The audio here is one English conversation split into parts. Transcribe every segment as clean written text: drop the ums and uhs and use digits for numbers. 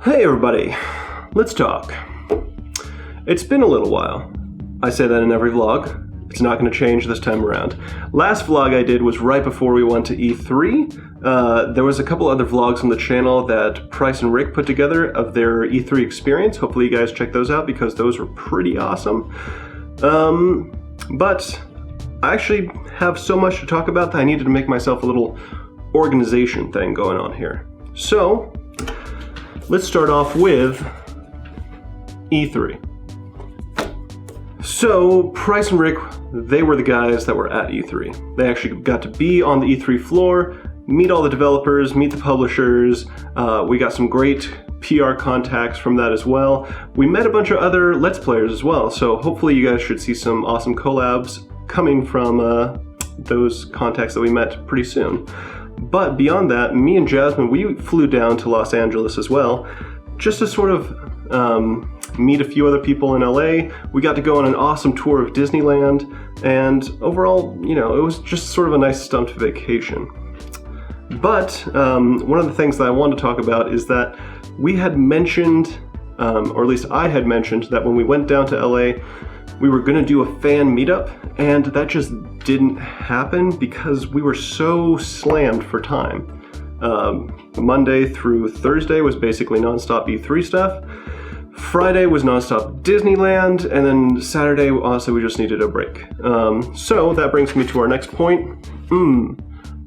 Hey everybody, let's talk. It's been a little while. I say that in every vlog. It's not going to change this time around. Last vlog I did was right before we went to E3. There was a couple other vlogs on the channel that Price and Rick put together of their E3 experience. Hopefully you guys check those out because those were pretty awesome. But I actually have so much to talk about that I needed to make myself a little organization thing going on here. So, let's start off with E3. So, Price and Rick, they were the guys that were at E3. They actually got to be on the E3 floor, meet all the developers, meet the publishers. We got some great PR contacts from that as well. We met a bunch of other Let's Players as well, so hopefully you guys should see some awesome collabs coming from those contacts that we met pretty soon. But beyond that, me and Jasmine, we flew down to Los Angeles as well, just to sort of meet a few other people in LA. We got to go on an awesome tour of Disneyland, and overall, you know, it was just sort of a nice Stumpt vacation. But one of the things that I wanted to talk about is that we had mentioned, or at least I had mentioned, that when we went down to LA, we were going to do a fan meetup, and that just didn't happen because we were so slammed for time. Monday through Thursday was basically nonstop E3 stuff. Friday was nonstop Disneyland, and then Saturday, honestly, we just needed a break. So that brings me to our next point.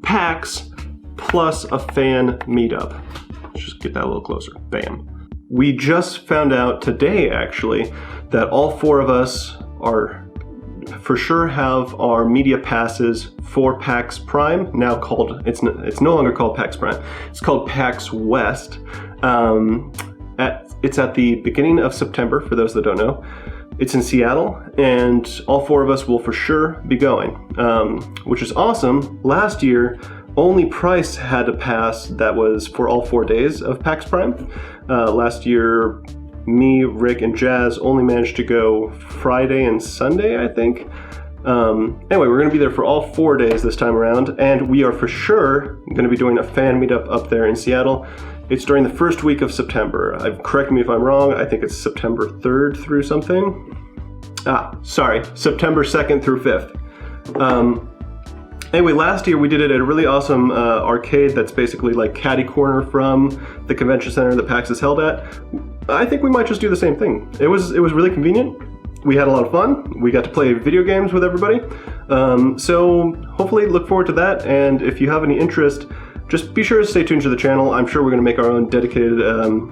PAX plus a fan meetup. Let's just get that a little closer. Bam. We just found out today, actually, that all four of us are for sure have our media passes for PAX Prime, now called, it's no longer called PAX Prime, it's called PAX West. It's at the beginning of September, for those that don't know. It's in Seattle, and all four of us will for sure be going, which is awesome. Last year, only Price had a pass that was for all 4 days of PAX Prime. Last year, me, Rick, and Jazz only managed to go Friday and Sunday, I think. Anyway, we're going to be there for all 4 days this time around, and we are for sure going to be doing a fan meetup up there in Seattle. It's during the first week of September. Correct me if I'm wrong, I think it's September 3rd through something. Sorry, September 2nd through 5th. Anyway, last year we did it at a really awesome arcade that's basically like catty corner from the convention center that PAX is held at. I think we might just do the same thing. It was really convenient. We had a lot of fun. We got to play video games with everybody. So hopefully look forward to that, and if you have any interest, just be sure to stay tuned to the channel. I'm sure we're going to make our own dedicated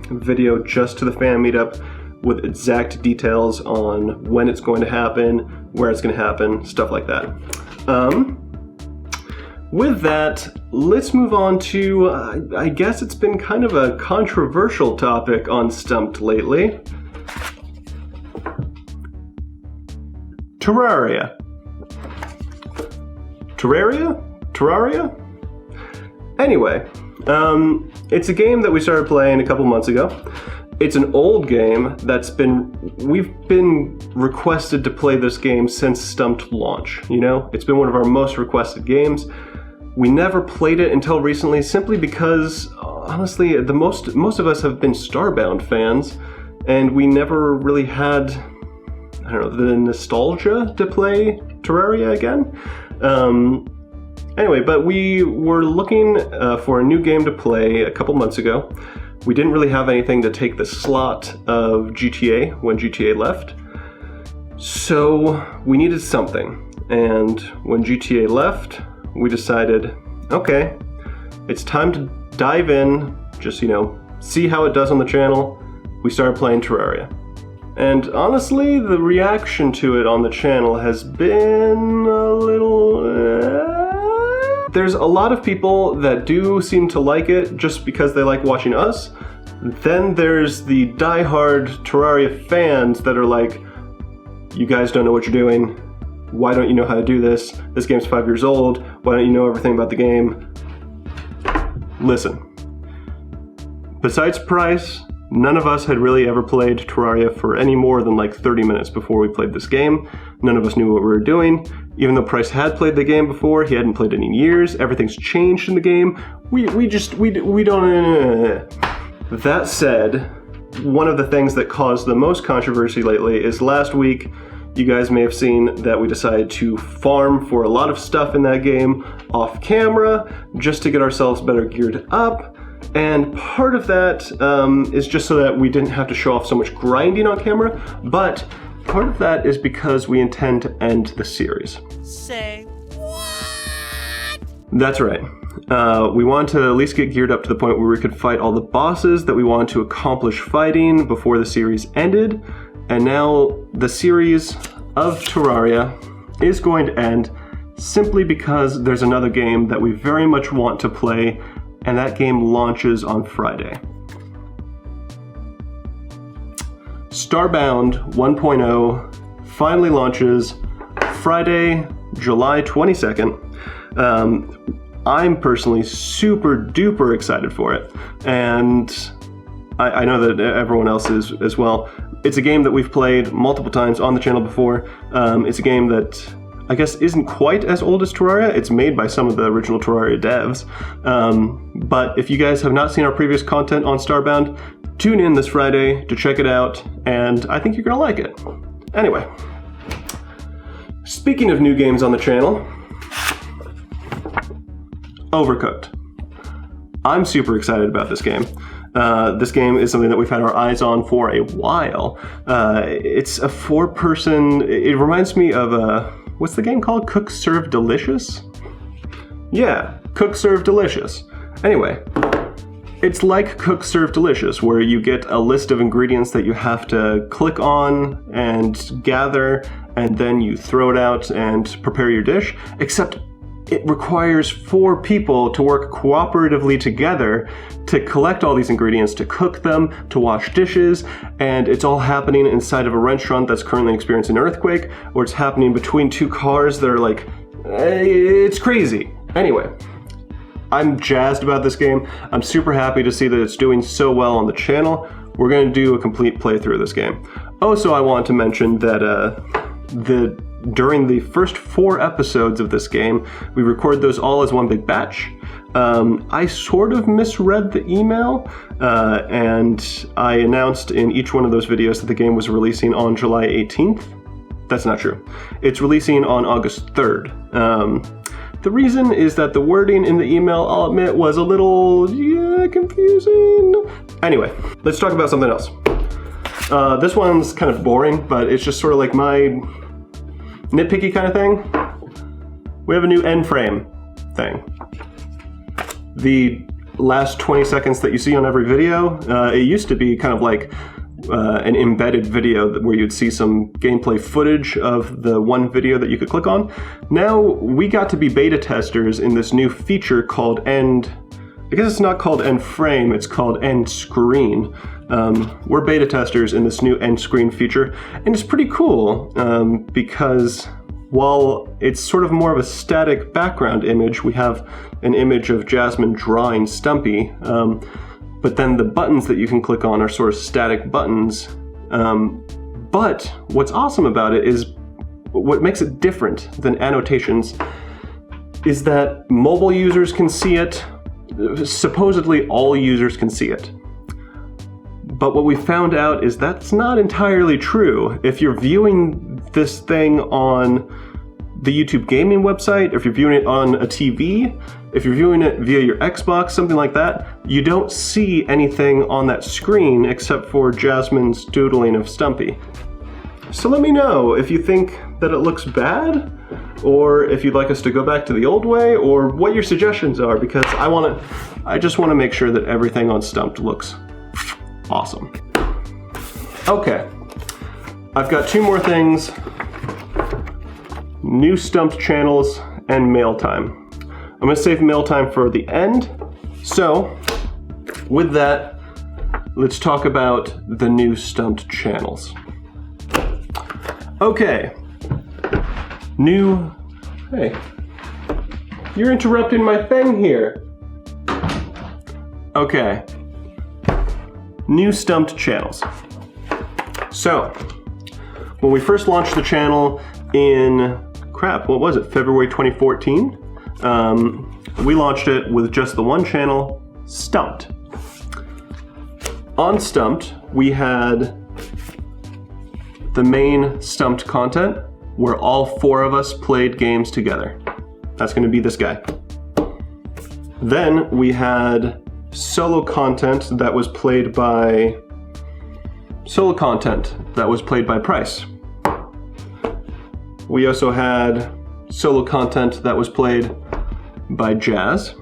video just to the fan meetup with exact details on when it's going to happen, where it's going to happen, stuff like that. With that, let's move on to, I guess it's been kind of a controversial topic on Stumpt lately. Terraria. Terraria? Anyway, it's a game that we started playing a couple months ago. It's an old game we've been requested to play this game since Stumpt launch, you know? It's been one of our most requested games. We never played it until recently simply because honestly, most of us have been Starbound fans, and we never really had, I don't know, the nostalgia to play Terraria again. Anyway, but we were looking for a new game to play a couple months ago. We didn't really have anything to take the slot of GTA when GTA left, so we needed something. And when GTA left, we decided, okay, it's time to dive in, just, see how it does on the channel. We started playing Terraria. And honestly, the reaction to it on the channel has been a little... There's a lot of people that do seem to like it just because they like watching us. Then there's the diehard Terraria fans that are like, you guys don't know what you're doing. Why don't you know how to do this? This game's 5 years old. Why don't you know everything about the game? Listen. Besides price, none of us had really ever played Terraria for any more than like 30 minutes before we played this game. None of us knew what we were doing. Even though Price had played the game before, he hadn't played it in years. Everything's changed in the game. We don't... That said, one of the things that caused the most controversy lately is last week, you guys may have seen that we decided to farm for a lot of stuff in that game off camera just to get ourselves better geared up. And part of that is just so that we didn't have to show off so much grinding on camera, but part of that is because we intend to end the series. Say what? That's right. We wanted to at least get geared up to the point where we could fight all the bosses that we wanted to accomplish fighting before the series ended. And now the series of Terraria is going to end simply because there's another game that we very much want to play, and that game launches on Friday. Starbound 1.0 finally launches Friday, July 22nd. I'm personally super duper excited for it, and I know that everyone else is as well. It's a game that we've played multiple times on the channel before. It's a game that I guess isn't quite as old as Terraria. It's made by some of the original Terraria devs. But if you guys have not seen our previous content on Starbound, tune in this Friday to check it out, and I think you're gonna like it. Anyway, speaking of new games on the channel, Overcooked. I'm super excited about this game. This game is something that we've had our eyes on for a while. It's a 4-person, it reminds me of what's the game called? Cook, Serve, Delicious? Yeah, Cook, Serve, Delicious. Anyway, it's like Cook, Serve, Delicious, where you get a list of ingredients that you have to click on and gather, and then you throw it out and prepare your dish, except it requires 4 people to work cooperatively together to collect all these ingredients, to cook them, to wash dishes, and it's all happening inside of a restaurant that's currently experiencing an earthquake, or it's happening between 2 cars that are like, it's crazy. Anyway, I'm jazzed about this game. I'm super happy to see that it's doing so well on the channel. We're gonna do a complete playthrough of this game. Also, I want to mention that during the first 4 episodes of this game, we record those all as one big batch. I sort of misread the email, and I announced in each one of those videos that the game was releasing on July 18th. That's not true. It's releasing on August 3rd. The reason is that the wording in the email, I'll admit, was a little, confusing. Anyway, let's talk about something else. This one's kind of boring, but it's just sort of like my nitpicky kind of thing. We have a new end frame thing. The last 20 seconds that you see on every video, it used to be kind of like an embedded video where you'd see some gameplay footage of the one video that you could click on. Now we got to be beta testers in this new feature called end, I guess it's not called end frame, it's called end screen. We're beta testers in this new end screen feature, and it's pretty cool because while it's sort of more of a static background image, we have an image of Jasmine drawing Stumpy, but then the buttons that you can click on are sort of static buttons. But what's awesome about it is, what makes it different than annotations is that mobile users can see it, supposedly all users can see it. But what we found out is that's not entirely true. If you're viewing this thing on the YouTube gaming website, if you're viewing it on a TV, if you're viewing it via your Xbox, something like that, you don't see anything on that screen except for Jasmine's doodling of Stumpy. So let me know if you think that it looks bad, or if you'd like us to go back to the old way, or what your suggestions are, because I just want to make sure that everything on Stumpt looks awesome. Okay, I've got two more things. New Stumpt Channels and mail time. I'm gonna save mail time for the end. So, with that, let's talk about the new Stumpt Channels. Okay. Hey, you're interrupting my thing here. Okay. New Stumpt Channels. So, when we first launched the channel in, what was it, February 2014? We launched it with just the one channel, Stumpt. On Stumpt, we had the main Stumpt content, where all four of us played games together. That's gonna be this guy. Then we had solo content that was played by Price. We also had solo content that was played by Jazz.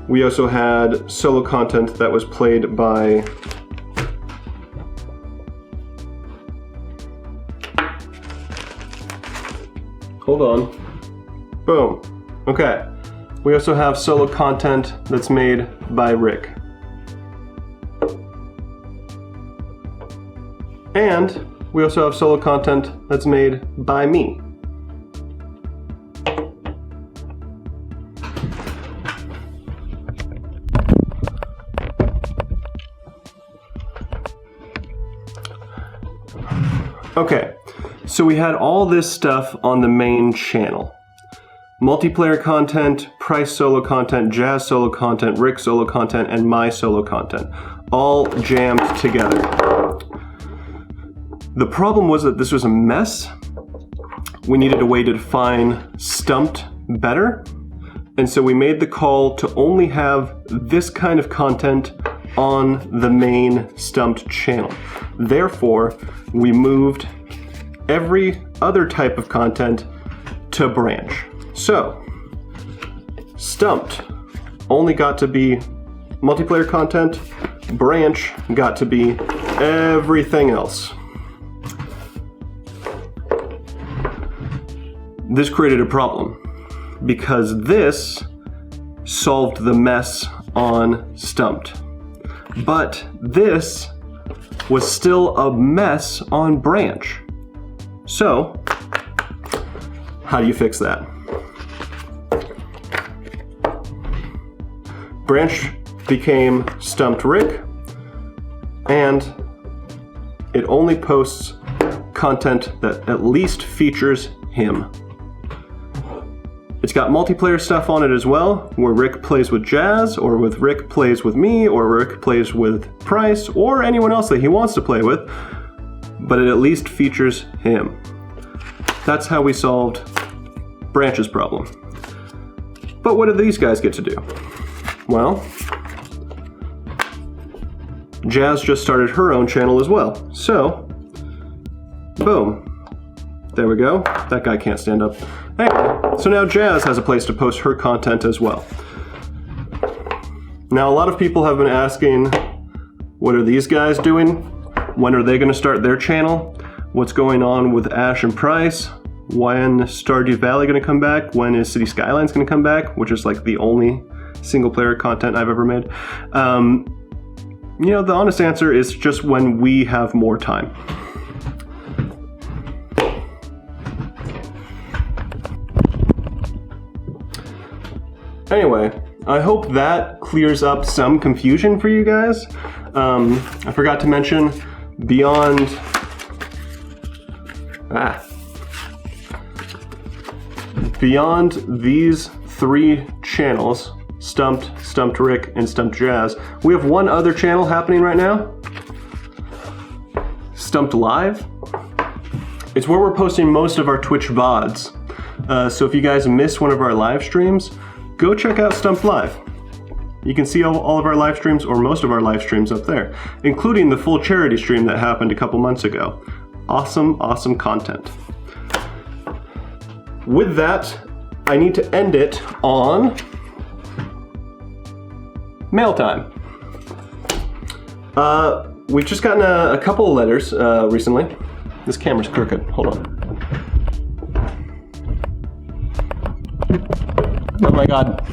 We also had solo content that was played by hold on. Boom. Okay. We also have solo content that's made by Rick. And we also have solo content that's made by me. Okay, so we had all this stuff on the main channel. Multiplayer content, Price solo content, Jazz solo content, Rick solo content, and my solo content, all jammed together. The problem was that this was a mess. We needed a way to define Stumpt better, and so we made the call to only have this kind of content on the main Stumpt channel. Therefore, we moved every other type of content to branch. So, Stumpt only got to be multiplayer content, branch got to be everything else. This created a problem because this solved the mess on Stumpt. But this was still a mess on branch. So, how do you fix that? Branch became Stumpt Rick, and it only posts content that at least features him. It's got multiplayer stuff on it as well, where Rick plays with Jazz, or with Rick plays with me, or Rick plays with Price, or anyone else that he wants to play with, but it at least features him. That's how we solved Branch's problem. But what did these guys get to do? Well, Jazz just started her own channel as well. So, boom. There we go. That guy can't stand up. Anyway, so now Jazz has a place to post her content as well. Now, a lot of people have been asking, what are these guys doing? When are they going to start their channel? What's going on with Ash and Price? When is Stardew Valley going to come back? When is City Skylines going to come back? Which is like the only single player content I've ever made. You know, the honest answer is just when we have more time. Anyway, I hope that clears up some confusion for you guys. I forgot to mention, beyond beyond these 3 channels, Stumpt, Stumpt Rick, and Stumpt Jazz, we have one other channel happening right now, Stumpt Live. It's where we're posting most of our Twitch VODs. So if you guys miss one of our live streams, go check out Stumpt Live. You can see all of our live streams, or most of our live streams up there, including the full charity stream that happened a couple months ago. Awesome, awesome content. With that, I need to end it on mail time. We've just gotten a couple of letters recently. This camera's crooked, hold on. Oh my God.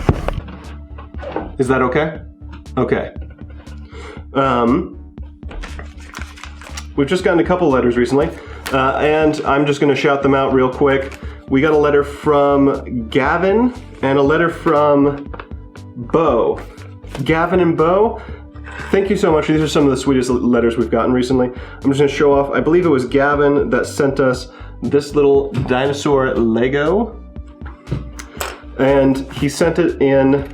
Is that okay? Okay. We've just gotten a couple letters recently, and I'm just gonna shout them out real quick. We got a letter from Gavin and a letter from Bo. Gavin and Bo, thank you so much. These are some of the sweetest letters we've gotten recently. I'm just gonna show off, I believe it was Gavin that sent us this little dinosaur Lego. And he sent it in,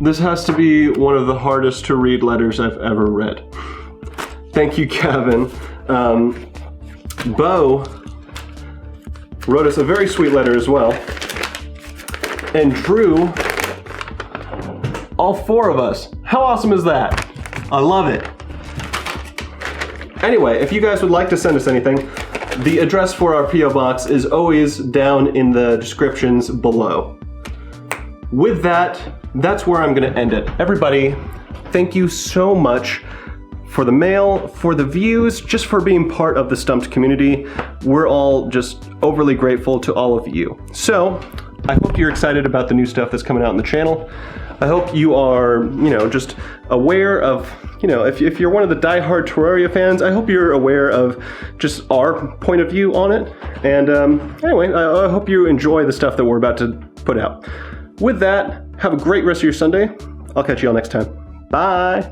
this has to be one of the hardest to read letters I've ever read. Thank you, Gavin. Bo wrote us a very sweet letter as well, and drew all 4 of us. How awesome is that? I love it. Anyway, if you guys would like to send us anything, the address for our P.O. Box is always down in the descriptions below. With that, that's where I'm gonna end it. Everybody, thank you so much for the mail, for the views, just for being part of the Stumpt community. We're all just overly grateful to all of you. So, I hope you're excited about the new stuff that's coming out on the channel. I hope you are, just aware of, if you're one of the diehard Terraria fans, I hope you're aware of just our point of view on it. And anyway, I hope you enjoy the stuff that we're about to put out. With that, have a great rest of your Sunday. I'll catch you all next time. Bye.